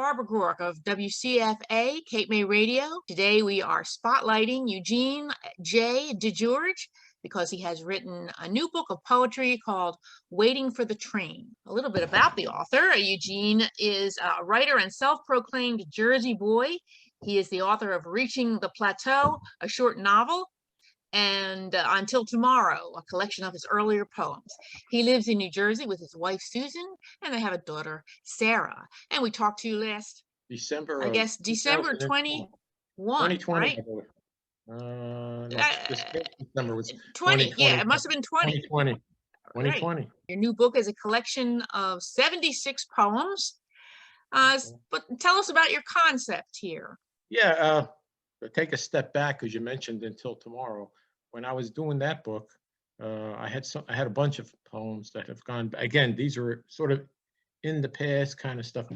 Barbara Groark of WCFA, Cape May Radio. Today we are spotlighting Eugene DeGeorge because he has written a new book of poetry called Waiting for the Train. A little bit about the author. Eugene is a writer and self-proclaimed Jersey boy. He is the author of Reaching the Plateau, a short novel, and Until Tomorrow, a collection of his earlier poems. He lives in New Jersey with his wife, Susan, and they have a daughter, Sarah. And we talked to you last, December I of guess, December 21, 2020. right? No, this December was 20, yeah, it must have been 20. 2020. Right. 2020. Your new book is a collection of 76 poems. But tell us about your concept here. Yeah, take a step back because you mentioned Until Tomorrow. When I was doing that book, I had a bunch of poems that have gone. Again, these are sort of in the past kind of stuff.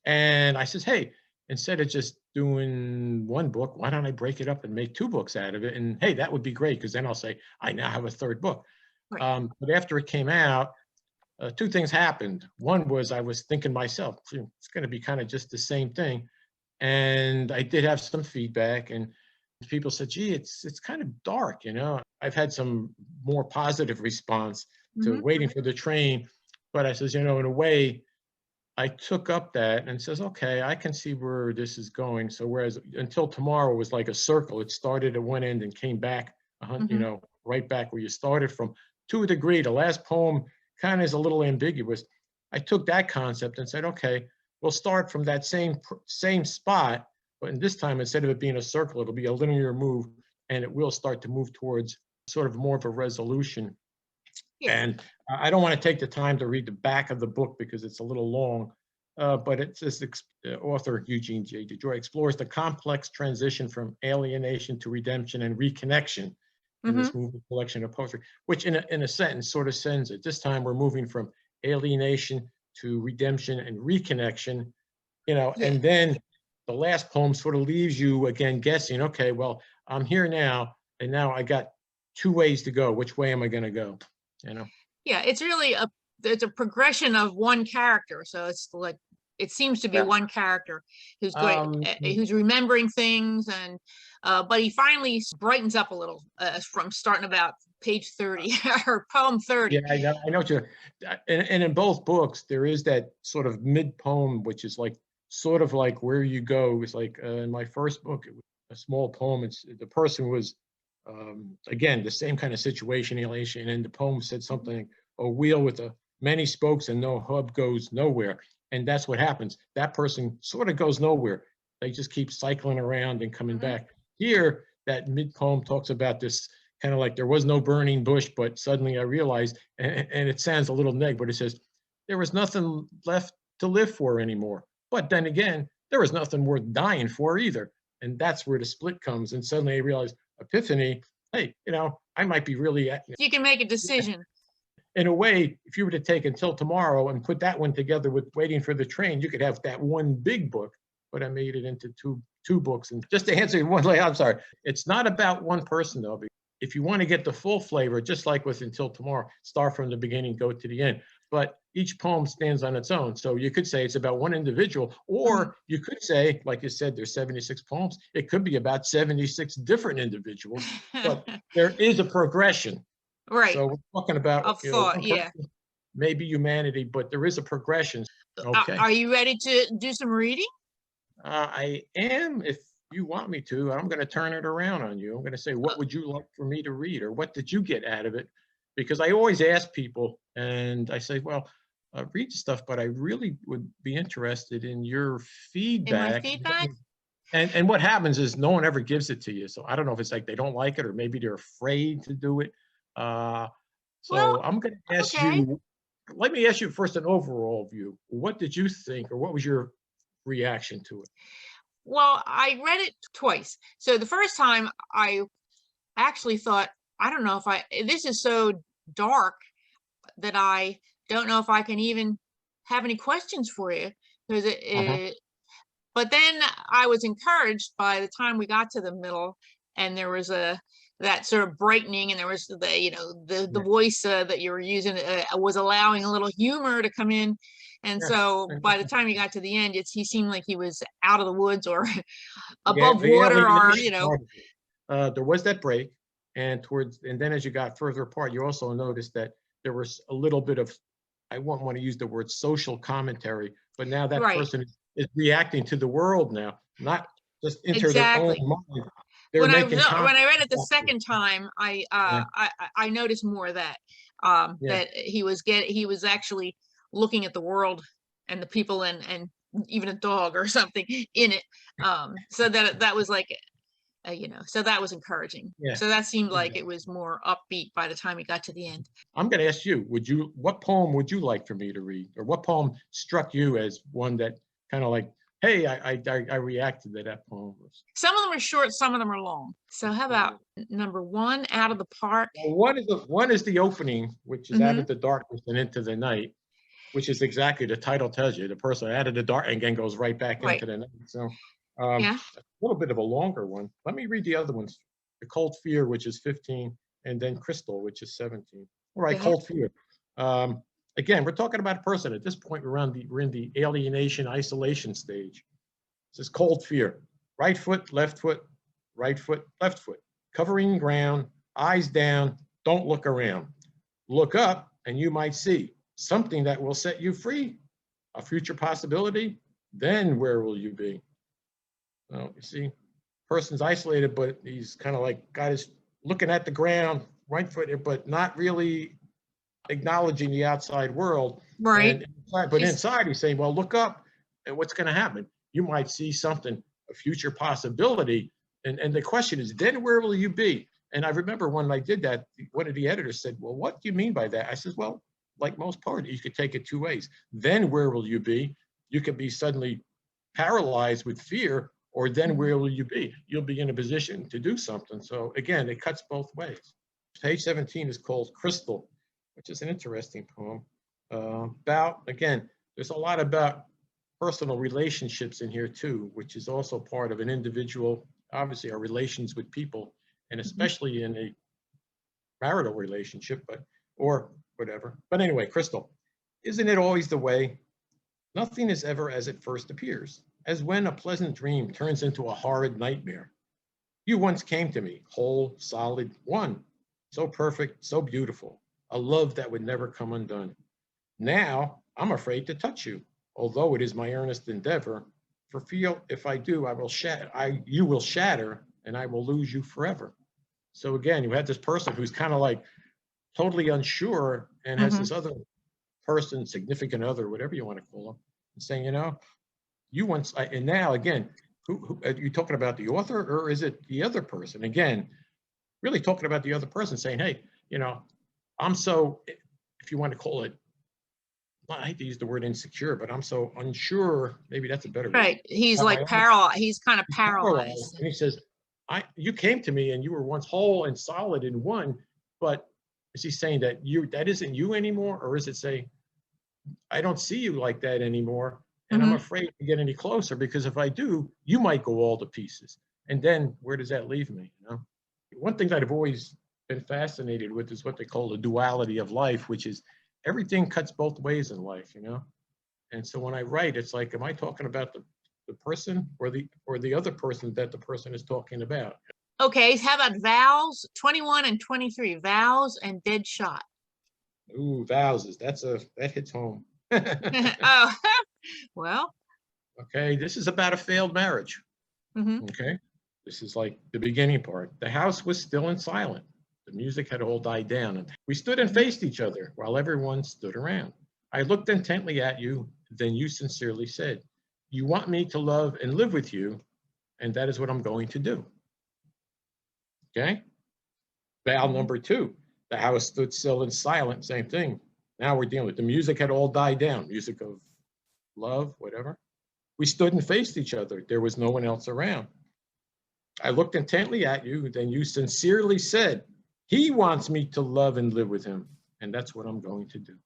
And I says, hey, instead of just doing one book, why don't I break it up and make two books out of it? And hey, that would be great because then I'll say I now have a third book. Right. But after it came out, two things happened. One was I was thinking myself, it's going to be kind of just the same thing. And I did have some feedback, and people said, gee, it's kind of dark, you know. I've had some more positive response to Waiting for the Train, but I says, you know, in a way, I took up that and says, okay, I can see where this is going. So whereas Until Tomorrow was like a circle, it started at one end and came back, you know, right back where you started from. To a degree, the last poem kind of is a little ambiguous. I took that concept and said, okay, we'll start from that same spot, but in this time, instead of it being a circle, it'll be a linear move, and it will start to move towards sort of more of a resolution. Yeah. And I don't want to take the time to read the back of the book because it's a little long, but it's this author, Eugene DeGeorge, explores the complex transition from alienation to redemption and reconnection in this moving collection of poetry, which in a sentence sort of sends it. This time we're moving from alienation to redemption and reconnection, you know, and then the last poem sort of leaves you again guessing, okay, well, I'm here now, and now I got two ways to go. Which way am I going to go? You know? Yeah, it's really it's a progression of one character. So it's like, it seems to be one character who's going, who's remembering things, and but he finally brightens up a little from starting about page 30 or poem 30. Yeah, I know what you're, and in both books there is that sort of mid poem, which is like sort of like where you go. It's like in my first book, it was a small poem. It's the person was again the same kind of situation, alienation, and the poem said something: a wheel with many spokes and no hub goes nowhere. And that's what happens. That person sort of goes nowhere. They just keep cycling around and coming back. Here, that mid poem talks about this kind of like there was no burning bush, but suddenly I realized, and it sounds a little negative, but it says there was nothing left to live for anymore. But then again, there was nothing worth dying for either. And that's where the split comes. And suddenly I realized, epiphany, hey, you know, I might be really. You can make a decision. In a way, if you were to take Until Tomorrow and put that one together with Waiting for the Train, you could have that one big book, but I made it into two books. And just to answer one layer, I'm sorry, it's not about one person though. If you want to get the full flavor, just like with Until Tomorrow, start from the beginning, go to the end. But each poem stands on its own. So you could say it's about one individual, or you could say, like you said, there's 76 poems. It could be about 76 different individuals, but there is a progression. Right. So we're talking about of thought, maybe humanity, but there is a progression. Okay. Are you ready to do some reading? I am, if you want me to. I'm going to turn it around on you. I'm going to say, what would you like for me to read, or what did you get out of it? Because I always ask people, and I say, well, read stuff, but I really would be interested in your feedback. In my feedback? And what happens is no one ever gives it to you. So I don't know if it's like they don't like it, or maybe they're afraid to do it. So I'm going to ask you, let me ask you first an overall view. What did you think, or what was your reaction to it? Well, I read it twice. So the first time I actually thought, I don't know if this is so dark that I don't know if I can even have any questions for you. Because but then I was encouraged by the time we got to the middle, and there was that sort of brightening, and there was the, you know, the voice that you were using was allowing a little humor to come in. And Yeah. so by the time he got to the end, he seemed like he was out of the woods or Yeah, above the water, or, alienation you know. part of it. There was that break, and then as you got further apart, you also noticed that there was a little bit of, I won't want to use the word social commentary, but now that Right. person is reacting to the world now, not just into their own Exactly. mind. They're making When I comments read it the about you. second time, Yeah, I noticed more of that, yeah, that he was actually looking at the world and the people, and even a dog or something in it. So that was like, you know, so that was encouraging. yeah. So that seemed like it Exactly. was more upbeat by the time he got to the end. I'm going to ask you, what poem would you like for me to read? Or what poem struck you as one that kind of like, hey, I reacted to that poem? Some of them are short, some of them are long. So how about number one, Out of the Park? Well, one is the opening, which is out Hmm. of the darkness and into the night, which is exactly the title tells you. The person out of the dark and again goes right back Right. into the night. So Yeah. a little bit of a longer one. Let me read the other ones. The Cold Fear, which is 15, and then Crystal, which is 17. All right, Yeah. Cold Fear. Um, Again, we're talking about a person at this point. We're in the alienation isolation stage. This is Cold Fear. Right foot, left foot, right foot, left foot. Covering ground, eyes down, don't look around. Look up and you might see something that will set you free, a future possibility. Then where will you be? Well, you see, person's isolated, but he's kind of like got his looking at the ground, right footed, but not really acknowledging the outside world. Right. And but inside he's saying, well, look up and what's going to happen? You might see something, a future possibility. And the question is, then where will you be? And I remember when I did that, one of the editors said, well, what do you mean by that? I said, well, like most poetry, you could take it two ways. Then where will you be? You could be suddenly paralyzed with fear, or then where will you be? You'll be in a position to do something. So again, it cuts both ways. Page 17 is called Crystal, which is an interesting poem. Again, there's a lot about personal relationships in here too, which is also part of an individual, obviously our relations with people, and especially in a marital relationship, or whatever. But anyway, Crystal, isn't it always the way? Nothing is ever as it first appears, as when a pleasant dream turns into a horrid nightmare. You once came to me, whole, solid, one, so perfect, so beautiful, a love that would never come undone. Now I'm afraid to touch you, although it is my earnest endeavor. For feel if I do, you will shatter, and I will lose you forever. So again, you had this person who's kind of like totally unsure, and has Hmm. this other person, significant other, whatever you want to call them, saying, you know, you once, and now again, who are you talking about, the author, or is it the other person? Again, really talking about the other person, saying, hey, you know, I'm so, if you want to call it, I hate to use the word insecure, but I'm so unsure. Maybe that's a better word. Right. He's About my like own, paralyzed. He's kind of he's paralyzed, paralyzed. and he says, you came to me and you were once whole and solid in one, but is he saying that that isn't you anymore, or is it saying, I don't see you like that anymore, and I'm Hmm. afraid to get any closer because if I do, you might go all to pieces. And then where does that leave me? You know, one thing that I've always been fascinated with is what they call the duality of life, which is everything cuts both ways in life. You know, and so when I write, it's like, am I talking about the person, or the other person that the person is talking about? Okay. How about Vows 21 and 23? Vows and Dead Shot. Ooh, vows, that hits home. Oh, well. Okay, this is about a failed marriage. Hmm. Okay, this is like the beginning part. The house was still and silent. The music had all died down, and we stood and Hmm. faced each other while everyone stood around. I looked intently at you, then you sincerely said, you want me to love and live with you, and that is what I'm going to do. Okay, vow Hmm. number two. The house stood still and silent, same thing. Now we're dealing with the music had all died down, music of love, whatever. We stood and faced each other. There was no one else around. I looked intently at you, then you sincerely said, he wants me to love and live with him, and that's what I'm going to do.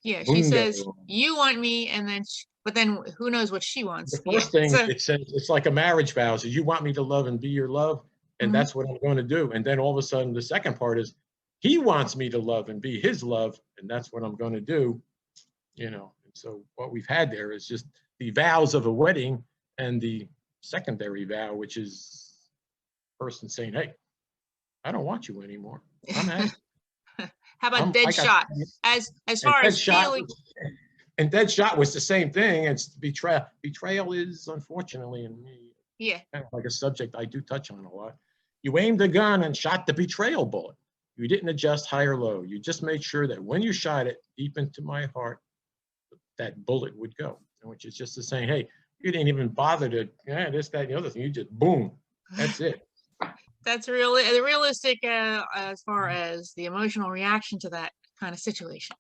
Yeah. She Mundo. says, you want me. And then, but then who knows what she The wants. Yeah. first thing So, it says, it's like a marriage vow. So you want me to love and be your love. and that's what I'm going to do. And then all of a sudden, the second part is he wants me to love and be his love, and that's what I'm going to do. You know, and so what we've had there is just the vows of a wedding and the secondary vow, which is person saying, "Hey, I don't want you anymore. I'm out." How about dead shot? As far as feeling. And dead shot was the same thing. It's betrayal. Betrayal is, unfortunately, in me, kind of like a subject I do touch on a lot. You aimed a gun and shot the betrayal bullet. You didn't adjust high or low. You just made sure that when you shot it deep into my heart, that bullet would go. Which is just to say, hey, you didn't even bother to, this, that, and the other thing. You just, boom, that's it. That's really realistic as far as the emotional reaction to that kind of situation.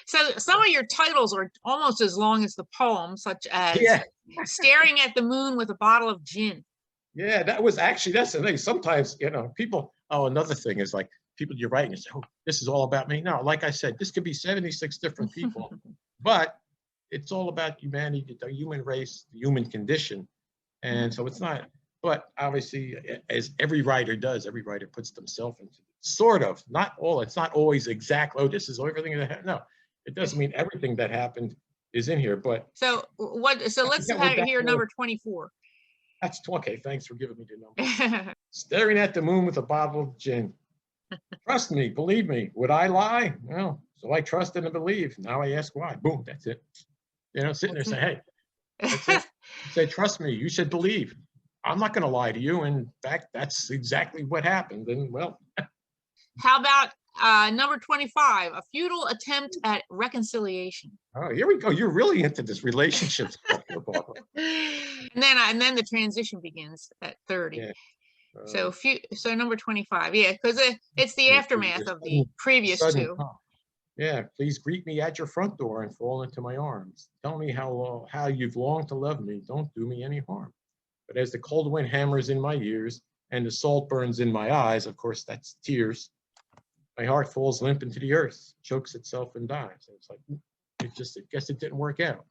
So some of your titles are almost as long as the poem, such as Staring at the Moon with a Bottle of Gin. Yeah, that was actually, that's the thing. Sometimes, people, another thing is like, people you're writing and say, oh, this is all about me. No, like I said, this could be 76 different people, but it's all about humanity, the human race, the human condition. And so it's not, but obviously, as every writer does, every writer puts themselves into it. Sort of, not all, it's not always exact, oh, this is everything that happened. No, it doesn't mean everything that happened is in here, but. So let's hear number 24. That's okay, thanks for giving me the number. Staring at the moon with a bottle of gin. Trust me, believe me, would I lie? No, so I trusted and believe. Now I ask why. Boom, that's it. Sitting there saying, hey, that's it. Say, trust me, you should believe. I'm not going to lie to you. In fact, that's exactly what happened. And well. How about number 25, a futile attempt at reconciliation? Oh, here we go. You're really into this relationship stuff. And then the transition begins at 30. Yeah. So number 25, because it's the aftermath of the previous two. Yeah, please greet me at your front door and fall into my arms. Tell me how you've longed to love me. Don't do me any harm. But as the cold wind hammers in my ears and the salt burns in my eyes, of course, that's tears, my heart falls limp into the earth, chokes itself and dies. And it's like, I guess it didn't work out,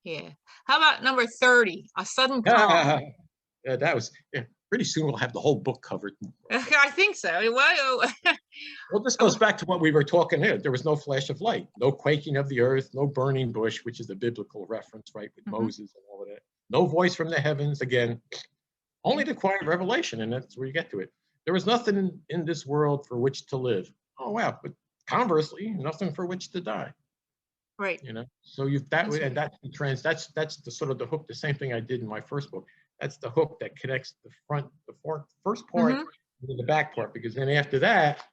Yeah. How about number 30, a sudden calm? Yeah, that was, pretty soon we'll have the whole book covered. I think so. Well, this goes back to what we were talking here. There was no flash of light, no quaking of the earth, no burning bush, which is a biblical reference, right, with Moses and all of that. No voice from the heavens, again, only the quiet revelation, and that's where you get to it. There was nothing in this world for which to live. Oh, wow. But conversely, nothing for which to die. Right. So that's the sort of the hook, the same thing I did in my first book. That's the hook that connects the first part to the back part, because then after that,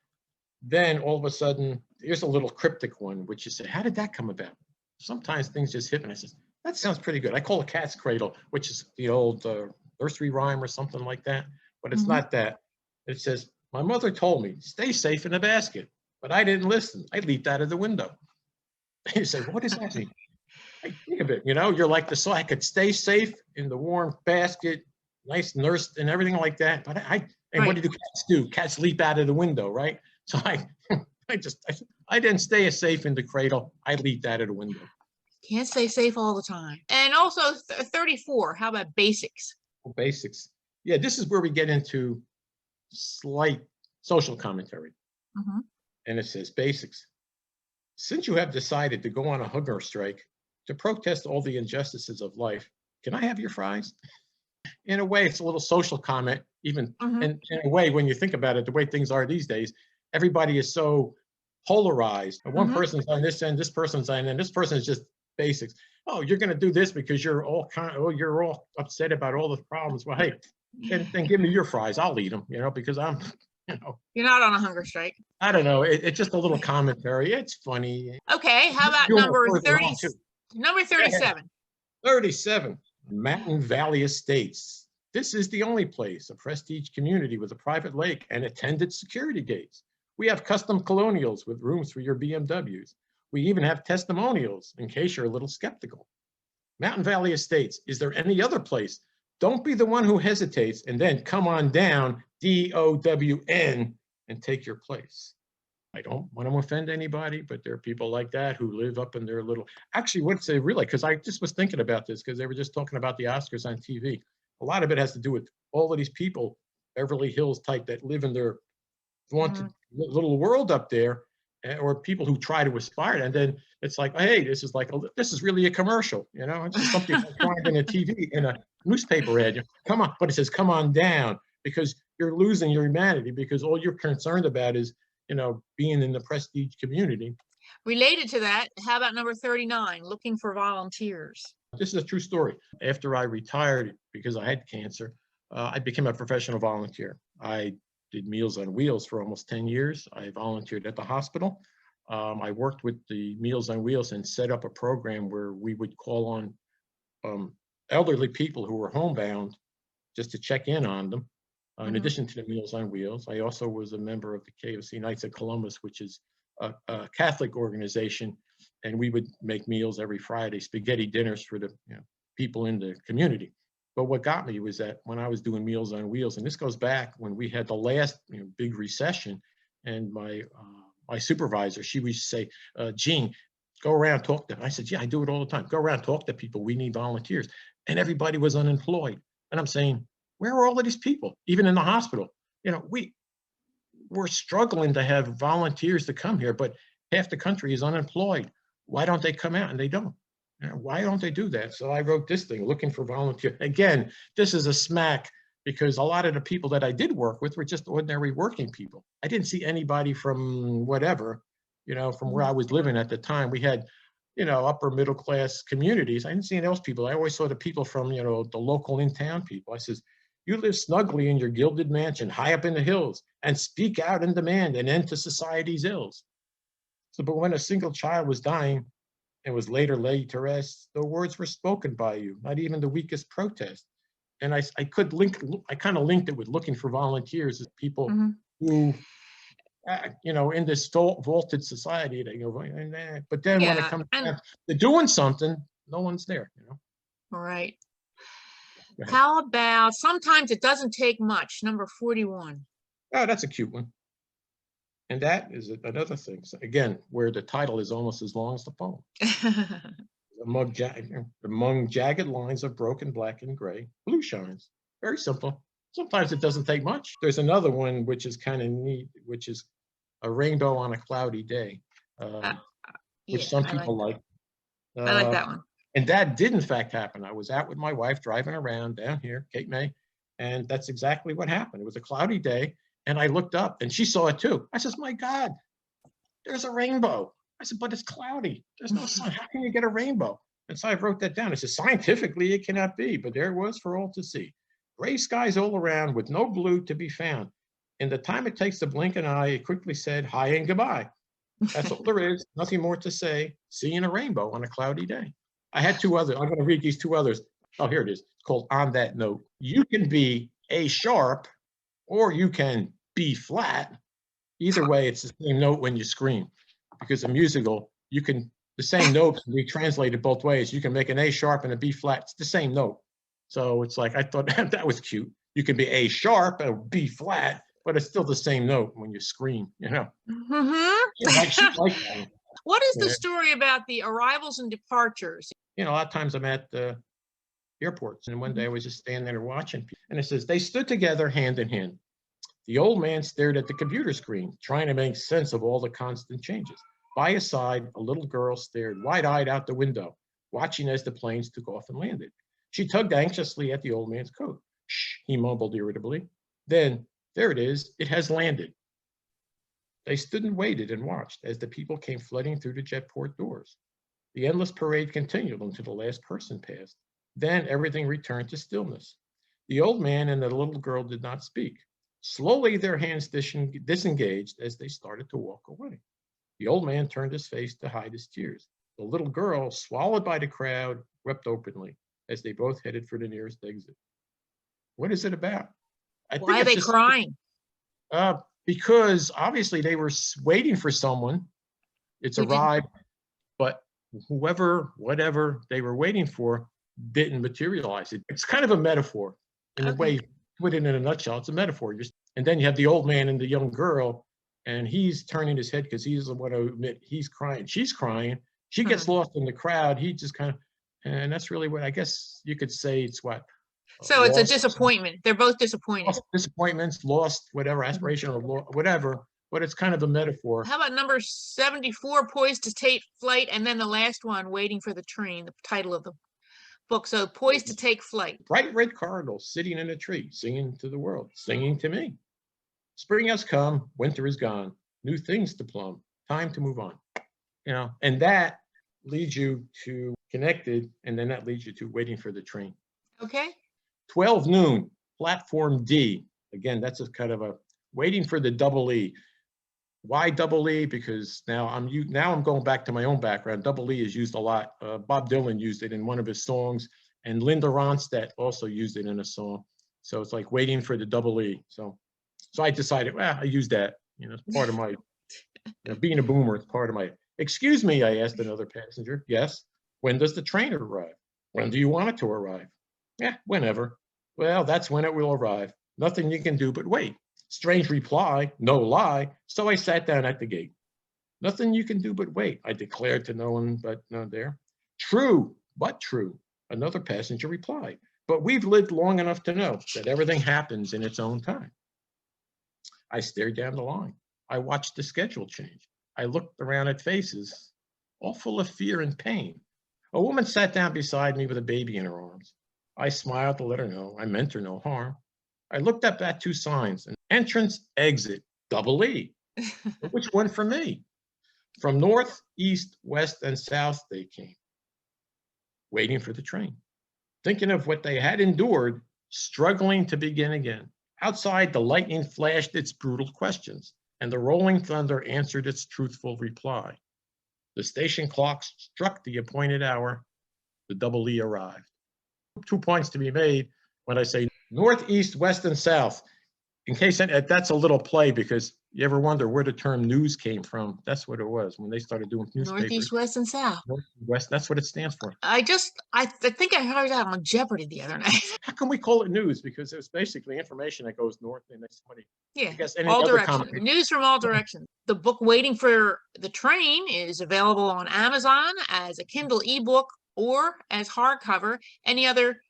then all of a sudden, here's a little cryptic one, which you say, how did that come about? Sometimes things just hit, and I says, that sounds pretty good. I call it Cat's Cradle, which is the old nursery rhyme or something like that, but it's not that. It says, my mother told me, stay safe in the basket, but I didn't listen. I leaped out of the window. You say, what does that mean? I think of it, you're like so I could stay safe in the warm basket, nice nursed and everything like that. But what do cats do? Cats leap out of the window, right? So I didn't stay as safe in the cradle. I leaped out of the window. Can't stay safe all the time. And also 34, how about basics? Basics. Yeah, this is where we get into slight social commentary. And it says, basics. Since you have decided to go on a hunger strike to protest all the injustices of life, can I have your fries? In a way, it's a little social comment, even in a way, when you think about it, the way things are these days, everybody is so polarized. One person's on this end, this person's on, and this person is just basics. Oh, you're going to do this because you're all upset about all the problems. Well, hey, then give me your fries. I'll eat them, because I'm, You're not on a hunger strike. I don't know. It's just a little commentary. It's funny. Okay, how about number 30? Number 37. 37, Mountain Valley Estates. This is the only place, a prestige community with a private lake and attended security gates. We have custom colonials with rooms for your BMWs. We even have testimonials in case you're a little skeptical. Mountain Valley Estates, is there any other place? Don't be the one who hesitates and then come on down, DOWN, and take your place. I don't want to offend anybody, but there are people like that who live up in their little, actually what's they really, because I just was thinking about this because they were just talking about the Oscars on TV. A lot of it has to do with all of these people Beverly Hills type that live in their wanted Mhm. little world up there, or people who try to aspire. And then it's like, hey, this is really a commercial, This is something I find in a TV, in a newspaper ad. Come on, but it says, come on down, because you're losing your humanity, because all you're concerned about is, being in the prestige community. Related to that, how about number 39, looking for volunteers? This is a true story. After I retired, because I had cancer, I became a professional volunteer. I did Meals on Wheels for almost 10 years. I volunteered at the hospital. I worked with the Meals on Wheels and set up a program where we would call on elderly people who were homebound just to check in on them. In Mhm. addition to the Meals on Wheels, I also was a member of the KOC Knights of Columbus, which is a Catholic organization, and we would make meals every Friday, spaghetti dinners for the people in the community. But what got me was that when I was doing Meals on Wheels, and this goes back when we had the last big recession, and my supervisor, she would say, Gene, go around, talk to them. I said, yeah, I do it all the time. Go around, talk to people. We need volunteers. And everybody was unemployed. And I'm saying, where are all of these people? Even in the hospital, we're struggling to have volunteers to come here, but half the country is unemployed. Why don't they come out? And they don't. Why don't they do that? So I wrote this thing, looking for volunteers. Again, this is a smack, because a lot of the people that I did work with were just ordinary working people. I didn't see anybody from whatever, from where I was living at the time. We had, upper middle class communities. I didn't see any else people. I always saw the people from, the local in-town people. I says, you live snugly in your gilded mansion high up in the hills and speak out and demand an end to society's ills. So, but when a single child was dying and was later laid to rest, the words were spoken by you, not even the weakest protest. And I kind of linked it with looking for volunteers as people Mhm. who, in this vaulted society, they go, but then when it Yeah, comes and down to doing something, no one's there. right. Go ahead. How about sometimes it doesn't take much, number 41? Oh, that's a cute one. And that is another thing. So again, where the title is almost as long as the poem. Among jagged lines of broken black and gray, blue shines. Very simple. Sometimes it doesn't take much. There's another one which is kind of neat, which is a rainbow on a cloudy day, Uh, which yeah, some people like. I like Uh, that one. and that did in fact happen. I was out with my wife driving around down here, Cape May, and that's exactly what happened. It was a cloudy day, and I looked up, and she saw it too. I says, "My God, there's a rainbow." I said, "But it's cloudy. There's no sun. How can you get a rainbow?" And so I wrote that down. I said, "Scientifically, it cannot be, but there it was for all to see. Gray skies all around with no blue to be found. In the time it takes to blink an eye, it quickly said hi and goodbye. That's all there is. Nothing more to say. Seeing a rainbow on a cloudy day." I had two others. I'm going to read these two others. Oh, here it is. It's called On That Note. You can be A sharp or you can B flat. Either way, it's the same note when you scream, because a musical, the same note can be translated both ways. You can make an A sharp and a B flat. It's the same note. So it's like, I thought that was cute. You can be A sharp and B flat, but it's still the same note when you scream. Mhm. She liked that one. What is the Yeah. story about the arrivals and departures? A lot of times I'm at the airports, and one day I was just standing there watching people, and it says, they stood together hand in hand. The old man stared at the computer screen, trying to make sense of all the constant changes. By his side, a little girl stared wide-eyed out the window, watching as the planes took off and landed. She tugged anxiously at the old man's coat. Shh, he mumbled irritably. Then, there it is, it has landed. They stood and waited and watched as the people came flooding through the jetport doors. The endless parade continued until the last person passed. Then everything returned to stillness. The old man and the little girl did not speak. Slowly, their hands disengaged as they started to walk away. The old man turned his face to hide his tears. The little girl, swallowed by the crowd, wept openly as they both headed for the nearest exit. What is it about? I think Why are it's they just crying? because obviously they were waiting for someone. It's Who didn't? arrived, but whoever, whatever they were waiting for didn't materialize. It's kind of a metaphor in the Okay. way, put it in a nutshell. It's a metaphor. And then you have the old man and the young girl, and he's turning his head because he's the one to admit he's crying. She's crying. She gets Mhm. lost in the crowd. He just kind of, and that's really what I guess you could say. It's what So it's a lost, disappointment. They're both disappointing. lost disappointments, lost whatever aspiration or whatever, but it's kind of a metaphor. How about number 74, Poised to Take Flight, and then the last one, Waiting for the Train, the title of the book. So Poised to Take Flight. Bright red cardinal sitting in a tree, singing to the world, singing to me. Spring has come, winter is gone, new things to plumb, time to move on. And that leads you to Connected, and then that leads you to Waiting for the Train. Okay. 12 noon, platform D. Again, that's a kind of a waiting for the double E. Why double E? Because now I'm going back to my own background. Double E is used a lot. Bob Dylan used it in one of his songs, and Linda Ronstadt also used it in a song. So it's like waiting for the double E. So I decided, well, I use that. It's part of my being a boomer. It's part of my. Excuse me, I asked another passenger. Yes. When does the train arrive? When do you want it to arrive? Yeah, whenever. Well, that's when it will arrive. Nothing you can do but wait. Strange reply, no lie. So I sat down at the gate. Nothing you can do but wait, I declared to no one but no there. True, but true, another passenger replied. But we've lived long enough to know that everything happens in its own time. I stared down the line. I watched the schedule change. I looked around at faces, all full of fear and pain. A woman sat down beside me with a baby in her arms. I smiled to let her know I meant her no harm. I looked up at two signs, an entrance, exit, double E. But which one for me? From north, east, west, and south they came, waiting for the train, thinking of what they had endured, struggling to begin again. Outside, the lightning flashed its brutal questions, and the rolling thunder answered its truthful reply. The station clocks struck the appointed hour. The double E arrived. 2 points to be made when I say north, east, west, and south. In case that's a little play, because you ever wonder where the term news came from? That's what it was when they started doing newspapers. North, east, west, and south. North, west, that's what it stands for. I think I heard that on Jeopardy the other night. How can we call it news? Because it was basically information that goes north and somebody. Yeah, I guess any all other directions. News from all directions. The book Waiting for the Train is available on Amazon as a Kindle ebook or as hardcover. Any other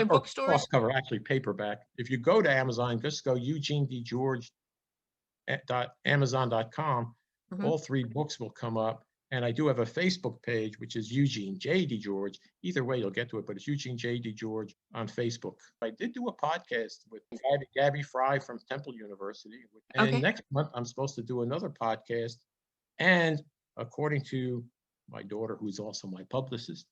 bookstores? Cross cover, actually paperback. If you go to Amazon, just go eugenedegeorge.amazon.com. All three books will come up. And I do have a Facebook page, which is Eugene J. DeGeorge. Either way, you'll get to it, but it's Eugene J. DeGeorge on Facebook. I did do a podcast with Gabby Fry from Temple University. And next month, I'm supposed to do another podcast. And according to my daughter, who's also my publicist,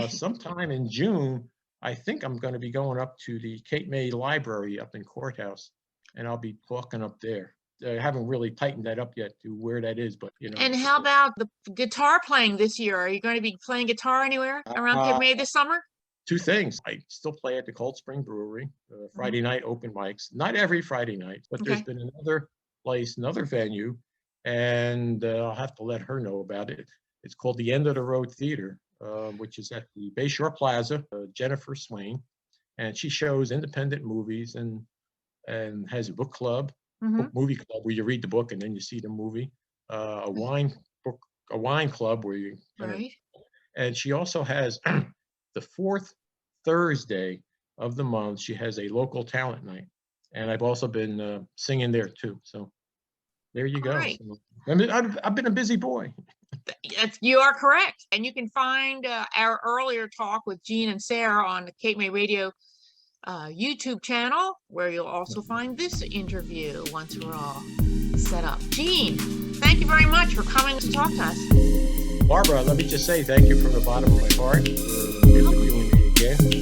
sometime in June, I think I'm going to be going up to the Cape May Library up in Courthouse, and I'll be talking up there. I haven't really tightened that up yet to where that is, but And how about the guitar playing this year? Are you going to be playing guitar anywhere around Cape May this summer? Two things. I still play at the Cold Spring Brewery, Friday night open mics. Not every Friday night, but there's been another place, another venue, and I'll have to let her know about it. It's called the End of the Road Theater, which is at the Bayshore Plaza, Jennifer Swain, and she shows independent movies and has a book club. Movie club where you read the book and then you see the movie, a wine club where you and she also has the fourth Thursday of the month she has a local talent night, and I've also been singing there too, so there you go. Right. So, I mean, I've been a busy boy. You are correct, and you can find our earlier talk with Gene and Sarah on the Cape May Radio YouTube channel, where you'll also find this interview once we're all set up. Gene, thank you very much for coming to talk to us. Barbara, let me just say thank you from the bottom of my heart for interviewing me again.